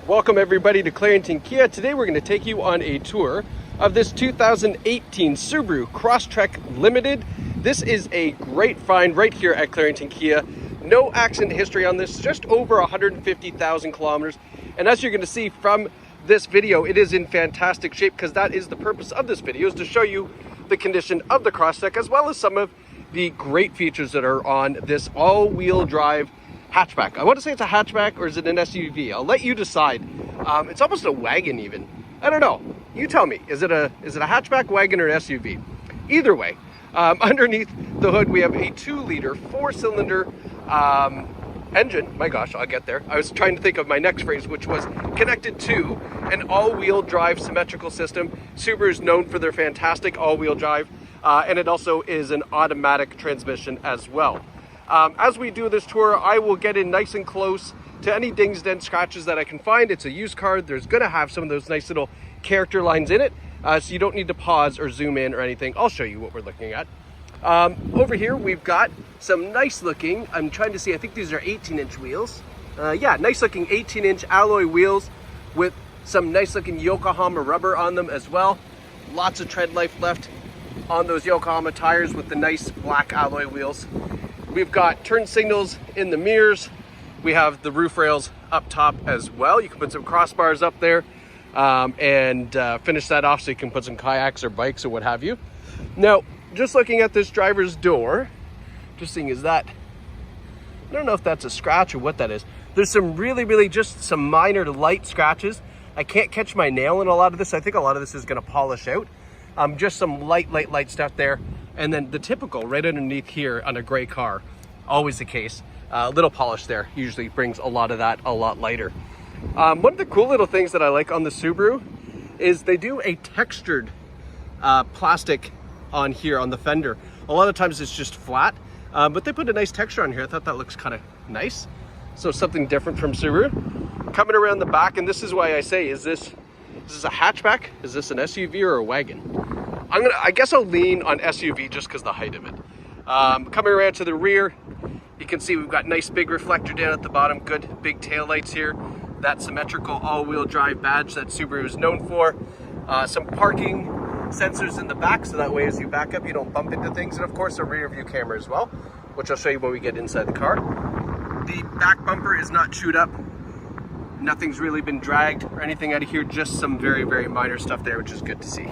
Welcome everybody to Clarington Kia. Today we're going to take you on a tour of this 2018 Subaru Crosstrek Limited. This is a great find right here at Clarington Kia. No accident history on this, just over 150,000 kilometers. And as you're going to see from this video, it is in fantastic shape because that is the purpose of this video, is to show you the condition of the Crosstrek as well as some of the great features that are on this all-wheel drive hatchback. I want to say it's a hatchback, or is it an SUV? I'll let you decide. It's almost a wagon even. I don't know. You tell me. Is it a hatchback, wagon, or an SUV? Either way, underneath the hood we have a 2-liter 4-cylinder engine. My gosh, I'll get there. I was trying to think of my next phrase, which was connected to an all-wheel drive symmetrical system. Subaru is known for their fantastic all-wheel drive, and it also is an automatic transmission as well. As we do this tour, I will get in nice and close to any dings, dents, scratches that I can find. It's a used car. There's going to have some of those nice little character lines in it, so you don't need to pause or zoom in or anything. I'll show you what we're looking at. Over here, we've got some nice looking, I'm trying to see, I think these are 18-inch wheels. Yeah, nice looking 18-inch alloy wheels with some nice looking Yokohama rubber on them as well. Lots of tread life left on those Yokohama tires with the nice black alloy wheels. We've got turn signals in the mirrors. We have the roof rails up top as well. You can put some crossbars up there and finish that off so you can put some kayaks or bikes or what have you. Now, just looking at this driver's door, just seeing is that, I don't know if that's a scratch or what that is. There's some really just some minor light scratches. I can't catch my nail in a lot of this. I think a lot of this is gonna polish out. Just some light stuff there. And then the typical right underneath here on a gray car, always the case. A little polish there usually brings a lot of that a lot lighter. One of the cool little things that I like on the Subaru is they do a textured plastic on here on the fender. A lot of times it's just flat, but they put a nice texture on here. I thought that looks kind of nice. So something different from Subaru. Coming around the back, and this is why I say, is this a hatchback? Is this an SUV or a wagon? I guess I'll lean on SUV just because the height of it. Coming around to the rear, you can see we've got nice big reflector down at the bottom, good big tail lights here. That symmetrical all-wheel drive badge that Subaru is known for. Some parking sensors in the back, so that way as you back up you don't bump into things, and of course a rear view camera as well, which I'll show you when we get inside the car. The back bumper is not chewed up. Nothing's really been dragged or anything out of here, just some very minor stuff there, which is good to see.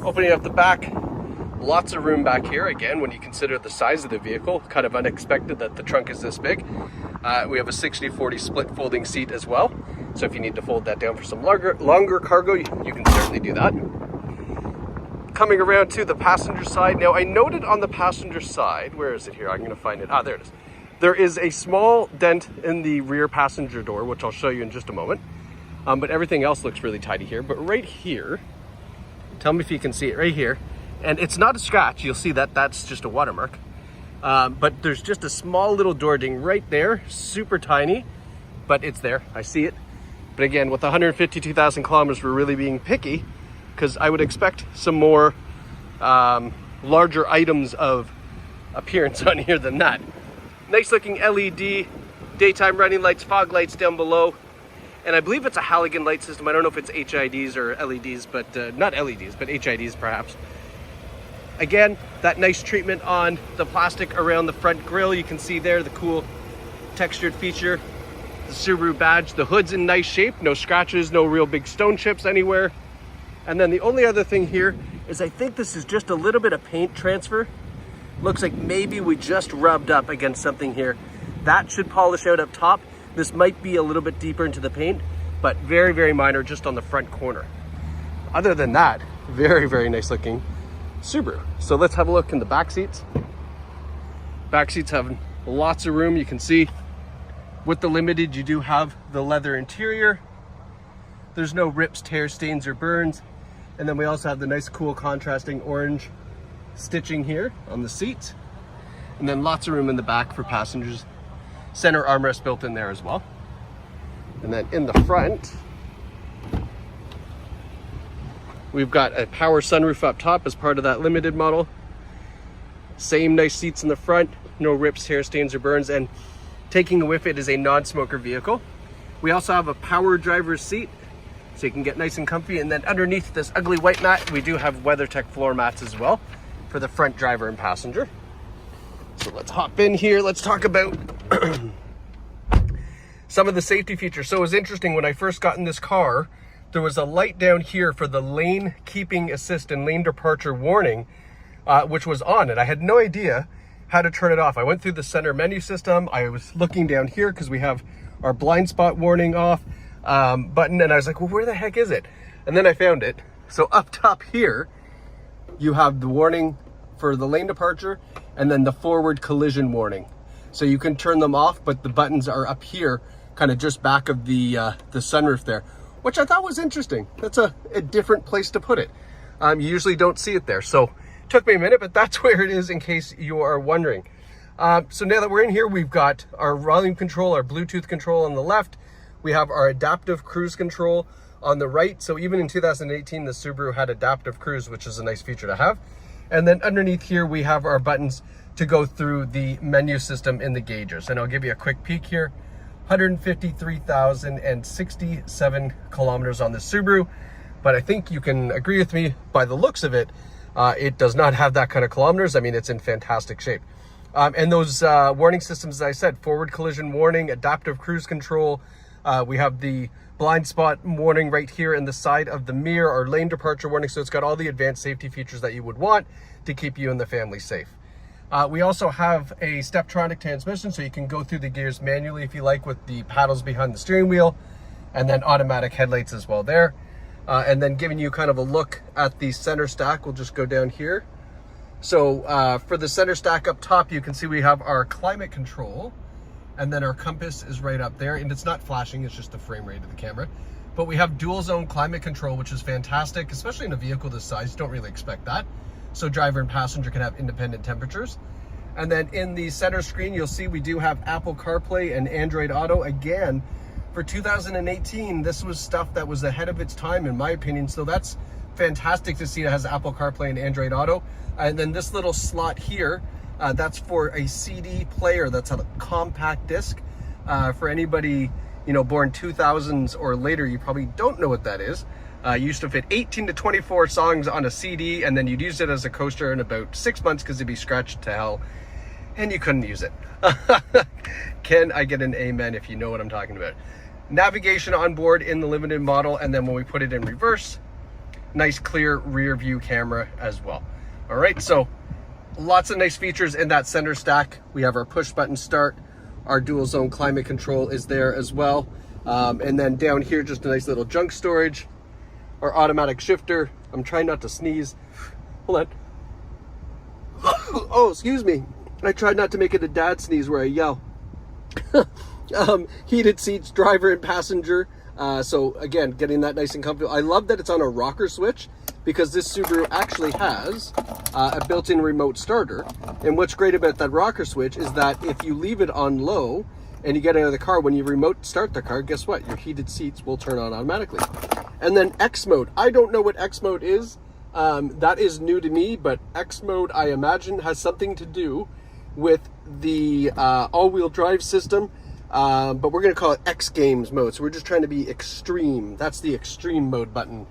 Opening up the back, lots of room back here. Again, when you consider the size of the vehicle, kind of unexpected that the trunk is this big. We have a 60-40 split folding seat as well. So if you need to fold that down for some longer cargo, you can certainly do that. Coming around to the passenger side. Now I noted on the passenger side, where is it here? I'm gonna find it. There it is. There is a small dent in the rear passenger door, which I'll show you in just a moment. But everything else looks really tidy here. But right here, tell me if you can see it right here. And it's not a scratch. You'll see that that's just a watermark. But there's just a small little door ding right there, super tiny, but it's there. I see it. But again, with 152,000 kilometers, we're really being picky because I would expect some more larger items of appearance on here than that. Nice looking LED, daytime running lights, fog lights down below. And I believe it's a halogen light system. I don't know if it's HIDs or LEDs, but not LEDs, but HIDs perhaps. Again, that nice treatment on the plastic around the front grille. You can see there the cool textured feature. The Subaru badge. The hood's in nice shape. No scratches, no real big stone chips anywhere. And then the only other thing here is I think this is just a little bit of paint transfer. Looks like maybe we just rubbed up against something here. That should polish out up top. This might be a little bit deeper into the paint, but very minor just on the front corner. Other than that, very nice looking Subaru. So let's have a look in the back seats. Back seats have lots of room. You can see with the Limited, you do have the leather interior. There's no rips, tears, stains, or burns. And then we also have the nice, cool, contrasting orange stitching here on the seats. And then lots of room in the back for passengers. Center armrest built in there as well. And then in the front, we've got a power sunroof up top as part of that Limited model. Same nice seats in the front, no rips, tear stains, or burns. And taking a whiff, it is a non-smoker vehicle. We also have a power driver's seat, so you can get nice and comfy. And then underneath this ugly white mat, we do have WeatherTech floor mats as well for the front driver and passenger. So let's hop in here. Let's talk about some of the safety features. So it was interesting, when I first got in this car, there was a light down here for the lane keeping assist and lane departure warning, which was on, and I had no idea how to turn it off. I went through the center menu system. I was looking down here because we have our blind spot warning off button, and I was like, well, where the heck is it? And then I found it. So up top here, you have the warning for the lane departure and then the forward collision warning. So you can turn them off, but the buttons are up here, kind of just back of the sunroof there, which I thought was interesting. That's a different place to put it. You usually don't see it there. So it took me a minute, but that's where it is in case you are wondering. So now that we're in here, we've got our volume control, our Bluetooth control on the left. We have our adaptive cruise control on the right. So even in 2018, the Subaru had adaptive cruise, which is a nice feature to have. And then underneath here, we have our buttons to go through the menu system in the gauges. And I'll give you a quick peek here. 153,067 kilometers on the Subaru. But I think you can agree with me by the looks of it, it does not have that kind of kilometers. I mean, it's in fantastic shape. And those warning systems, as I said, forward collision warning, adaptive cruise control. We have the blind spot warning right here in the side of the mirror, or lane departure warning. So it's got all the advanced safety features that you would want to keep you and the family safe. We also have a Steptronic transmission, so you can go through the gears manually if you like, with the paddles behind the steering wheel, and then automatic headlights as well there. And then giving you kind of a look at the center stack, we'll just go down here. So for the center stack up top, you can see we have our climate control, and then our compass is right up there, and it's not flashing, it's just the frame rate of the camera. But we have dual zone climate control, which is fantastic, especially in a vehicle this size. You don't really expect that. So driver and passenger can have independent temperatures. And then in the center screen, you'll see we do have Apple CarPlay and Android Auto. Again, for 2018, this was stuff that was ahead of its time, in my opinion. So that's fantastic to see it has Apple CarPlay and Android Auto. And then this little slot here, that's for a CD player. That's a compact disc. For anybody, you know, born 2000s or later, you probably don't know what that is. Used to fit 18 to 24 songs on a CD, and then you'd use it as a coaster in about 6 months because it'd be scratched to hell, and you couldn't use it. Can I get an amen if you know what I'm talking about? Navigation on board in the limited model, and then when we put it in reverse, nice clear rear view camera as well. All right, so lots of nice features in that center stack. We have our push button start, our dual zone climate control is there as well. And then down here, just a nice little junk storage. Our automatic shifter. I'm trying not to sneeze. Hold on. Oh, excuse me. I tried not to make it a dad sneeze where I yell. Heated seats, driver and passenger. So again, getting that nice and comfortable. I love that it's on a rocker switch, because this Subaru actually has a built-in remote starter. And what's great about that rocker switch is that if you leave it on low and you get out of the car, when you remote start the car, guess what? Your heated seats will turn on automatically. And then X mode. I don't know what X mode is. That is new to me, but X mode, I imagine, has something to do with the all-wheel drive system. But we're going to call it X Games mode. So we're just trying to be extreme. That's the extreme mode button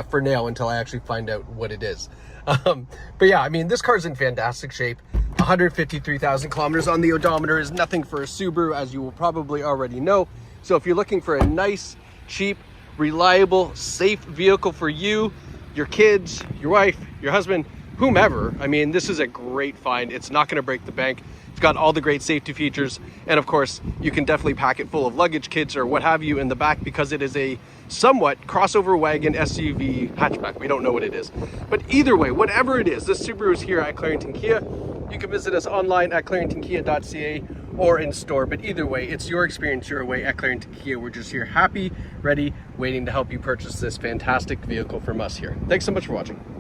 for now, until I actually find out what it is. But yeah, I mean, this car's in fantastic shape. 153,000 kilometers on the odometer is nothing for a Subaru, as you will probably already know. So if you're looking for a nice, cheap, reliable, safe vehicle for you, your kids, your wife, your husband, whomever, I mean, this is a great find. It's not going to break the bank. It's got all the great safety features, and of course you can definitely pack it full of luggage, kids, or what have you in the back, because it is a somewhat crossover wagon SUV hatchback. We don't know what it is, but either way, whatever it is, this Subaru is here at Clarington Kia. You can visit us online at claringtonkia.ca or in store, but either way, it's your experience your way at Clarington Kia. We're just here, happy, ready, waiting to help you purchase this fantastic vehicle from us here. Thanks so much for watching.